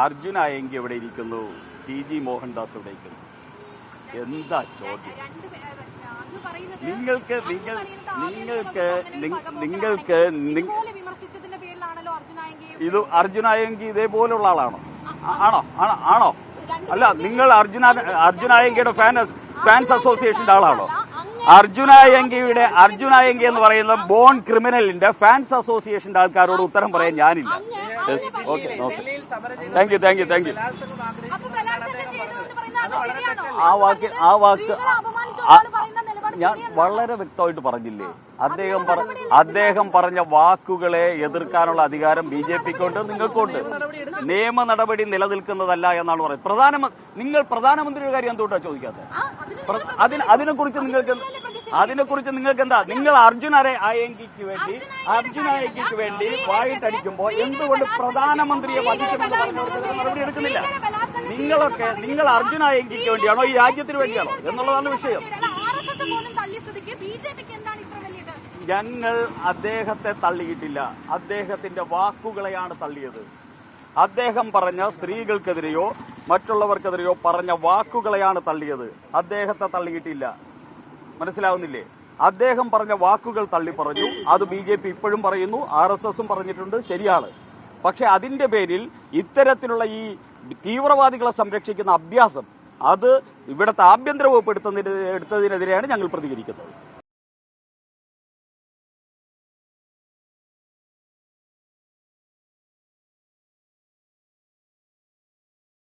അർജുൻ ആയെങ്കിൽ എവിടെ ഇരിക്കുന്നു, ടി.ജി. മോഹൻദാസ് എവിടെ ഇരിക്കുന്നു? എന്താ ചോദ്യം? നിങ്ങൾക്ക് ഇത് അർജുനായെങ്കിൽ ഇതേപോലുള്ള ആളാണോ? ആണോ? അല്ല, നിങ്ങൾ അർജുനായെങ്കിയുടെ ഫാൻസ് അസോസിയേഷന്റെ ആളാണോ? അർജുനായെങ്കി എന്ന് പറയുന്ന ബോൺ ക്രിമിനലിന്റെ ഫാൻസ് അസോസിയേഷന്റെ ആൾക്കാരോട് ഉത്തരം പറയാൻ ഞാനില്ല. Okay, thank you. ആ വാക്ക് ഞാൻ വളരെ വ്യക്തമായിട്ട് പറഞ്ഞില്ലേ? അദ്ദേഹം പറഞ്ഞ വാക്കുകളെ എതിർക്കാനുള്ള അധികാരം BJPക്കുണ്ട്, നിങ്ങൾക്കുണ്ട്. നിയമ നടപടി നിലനിൽക്കുന്നതല്ല എന്നാണ് പറയുന്നത്. നിങ്ങൾ പ്രധാനമന്ത്രിയുടെ കാര്യം എന്തുകൊണ്ടാണ് ചോദിക്കാത്തത്? അതിനെക്കുറിച്ച് നിങ്ങൾക്ക് എന്താ? നിങ്ങൾ അർജുൻ ആയെങ്കിക്ക് വേണ്ടി വായിട്ടടിക്കുമ്പോൾ എന്തുകൊണ്ട് പ്രധാനമന്ത്രിയെ വധിക്കുമെന്ന് പറഞ്ഞ നടപടി എടുക്കുന്നില്ല? നിങ്ങൾ അർജുൻ ആയെങ്കിക്ക് വേണ്ടിയാണോ ഈ രാജ്യത്തിന് വേണ്ടിയാണോ എന്നുള്ളതാണ് വിഷയം. ഞങ്ങൾ അദ്ദേഹത്തെ തള്ളിയിട്ടില്ല, അദ്ദേഹത്തിന്റെ വാക്കുകളെയാണ് തള്ളിയത്. അദ്ദേഹം പറഞ്ഞ സ്ത്രീകൾക്കെതിരെയോ മറ്റുള്ളവർക്കെതിരെയോ പറഞ്ഞ വാക്കുകളെയാണ് തള്ളിയത്, അദ്ദേഹത്തെ തള്ളിയിട്ടില്ല. മനസ്സിലാവുന്നില്ലേ? അദ്ദേഹം പറഞ്ഞ വാക്കുകൾ തള്ളി പറഞ്ഞു. അത് BJP ഇപ്പോഴും പറയുന്നു, RSSും പറഞ്ഞിട്ടുണ്ട്, ശരിയാണ്. പക്ഷെ അതിന്റെ പേരിൽ ഇത്തരത്തിലുള്ള ഈ തീവ്രവാദികളെ സംരക്ഷിക്കുന്ന അഭ്യാസം, അത് ഇവിടുത്തെ ആഭ്യന്തര വകുപ്പ് എടുത്തതിനെതിരെയാണ് ഞങ്ങൾ പ്രതികരിക്കുന്നത്.